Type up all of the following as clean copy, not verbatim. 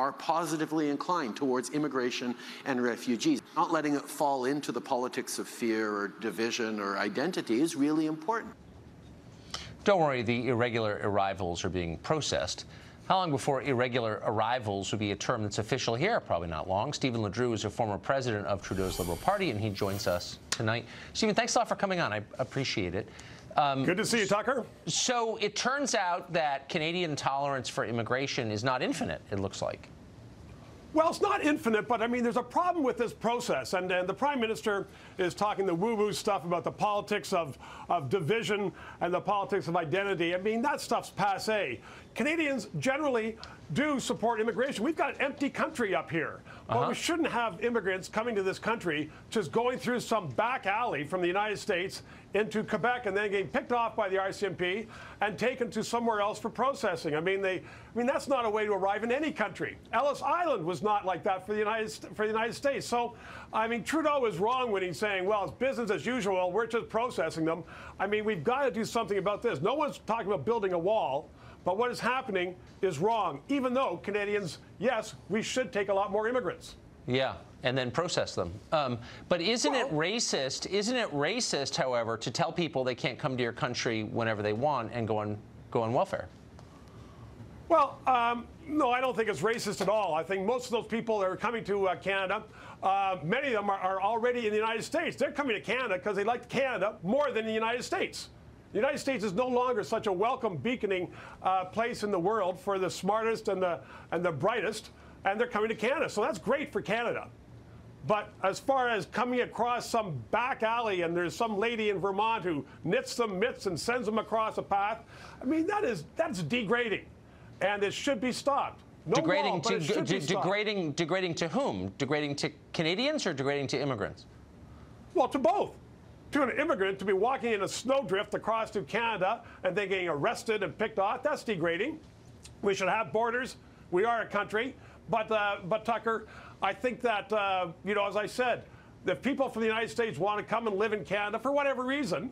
are positively inclined towards immigration and refugees. Not letting it fall into the politics of fear or division or identity is really important. Don't worry, the irregular arrivals are being processed. How long before irregular arrivals would be a term that's official here? Probably not long. Stephen Ledrew is a former president of Trudeau's Liberal Party, and he joins us tonight. Stephen, thanks a lot for coming on. I appreciate it. Good to see you, Tucker. So it turns out that Canadian tolerance for immigration is not infinite, it looks like. Well, it's not infinite, but I mean, there's a problem with this process. And the Prime Minister is talking the woo-woo stuff about the politics of division and the politics of identity. I mean, that stuff's passé. Canadians generally do support immigration. We've got an empty country up here. But we shouldn't have immigrants coming to this country just going through some back alley from the United States into Quebec and then getting picked off by the RCMP and taken to somewhere else for processing. I mean, that's not a way to arrive in any country. Ellis Island was not like that for the United States. So, I mean, Trudeau is wrong when he's saying, well, it's business as usual. We're just processing them. I mean, we've got to do something about this. No one's talking about building a wall. But what is happening is wrong, even though Canadians, yes, we should take a lot more immigrants. Yeah, and then process them. But isn't it racist? Isn't it racist, however, to tell people they can't come to your country whenever they want and go on welfare? Well, no, I don't think it's racist at all. I think most of those people that are coming to Canada, many of them are already in the United States. They're coming to Canada because they like Canada more than the United States. The United States is no longer such a welcome beaconing place in the world for the smartest and the brightest, and they're coming to Canada. So that's great for Canada. But as far as coming across some back alley and there's some lady in Vermont who knits them mitts and sends them across a path, I mean, that's degrading, and it should be stopped. No degrading law, but it should be stopped. Degrading to whom? Degrading to Canadians or degrading to immigrants? Well, to both. To an immigrant to be walking in a snowdrift across to Canada and then getting arrested and picked off, that's degrading. We should have borders. We are a country. But Tucker, I think that, you know, as I said, if people from the United States want to come and live in Canada for whatever reason,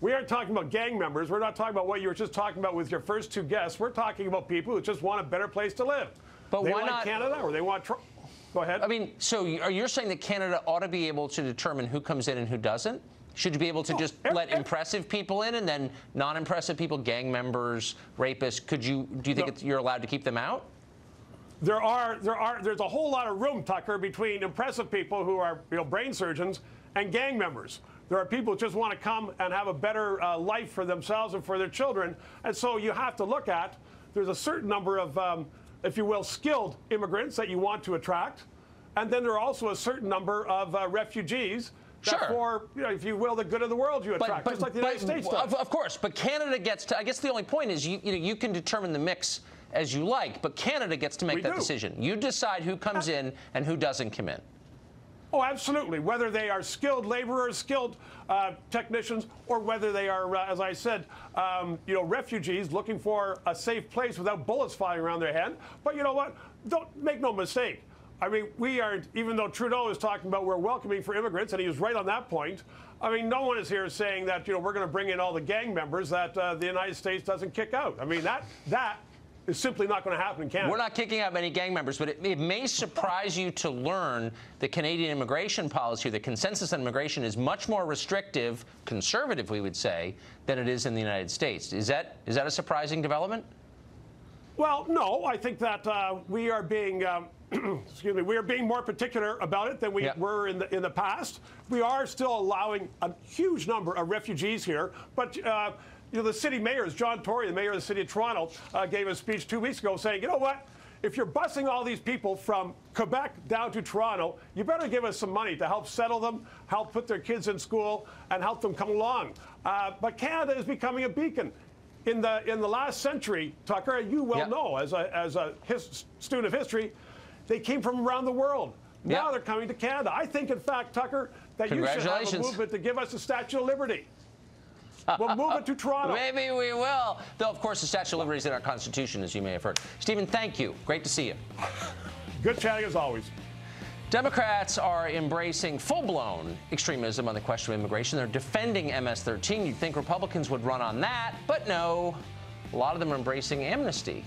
we aren't talking about gang members. We're not talking about what you were just talking about with your first two guests. We're talking about people who just want a better place to live. But they like Canada or they want... Go ahead. I mean, so are you saying that Canada ought to be able to determine who comes in and who doesn't? Should you be able to just let impressive people in and then non-impressive people, gang members, rapists, do you think you're allowed to keep them out? There's a whole lot of room, Tucker, between impressive people who are, you know, brain surgeons and gang members. There are people who just want to come and have a better life for themselves and for their children. And so you have to look at, there's a certain number of, if you will, skilled immigrants that you want to attract. And then there are also a certain number of refugees that for, you know, if you will, the good of the world you attract, just like the United States does. Of course, but Canada gets to, I guess the only point is you can determine the mix as you like, but Canada gets to make that decision. You decide who comes in and who doesn't come in. Oh, absolutely. Whether they are skilled laborers, skilled technicians, or whether they are, as I said, you know, refugees looking for a safe place without bullets flying around their head. But you know what? Don't make no mistake. I mean, we are, even though Trudeau is talking about we're welcoming for immigrants, and he was right on that point, I mean, no one is here saying that, you know, we're going to bring in all the gang members that the United States doesn't kick out. I mean, that is simply not going to happen in Canada. We're not kicking out many gang members, but it may surprise you to learn the Canadian immigration policy, the consensus on immigration is much more restrictive, conservative, we would say, than it is in the United States. Is that a surprising development? Well, no. I think that we are being... excuse me, we are being more particular about it than we were in the past. We are still allowing a huge number of refugees here, but you know, the city mayors, John Tory, the mayor of the city of Toronto, gave a speech 2 weeks ago saying, you know what, if you're busing all these people from Quebec down to Toronto, you better give us some money to help settle them, help put their kids in school, and help them come along. But Canada is becoming a beacon. In the last century, Tucker, you well know, as a student of history, they came from around the world. Now they're coming to Canada. I think, in fact, Tucker, that you should have a movement to give us the Statue of Liberty. We'll move it to Toronto. Maybe we will. Though, of course, the Statue of Liberty is in our Constitution, as you may have heard. Stephen, thank you. Great to see you. Good chatting, as always. Democrats are embracing full-blown extremism on the question of immigration. They're defending MS-13. You'd think Republicans would run on that, but no. A lot of them are embracing amnesty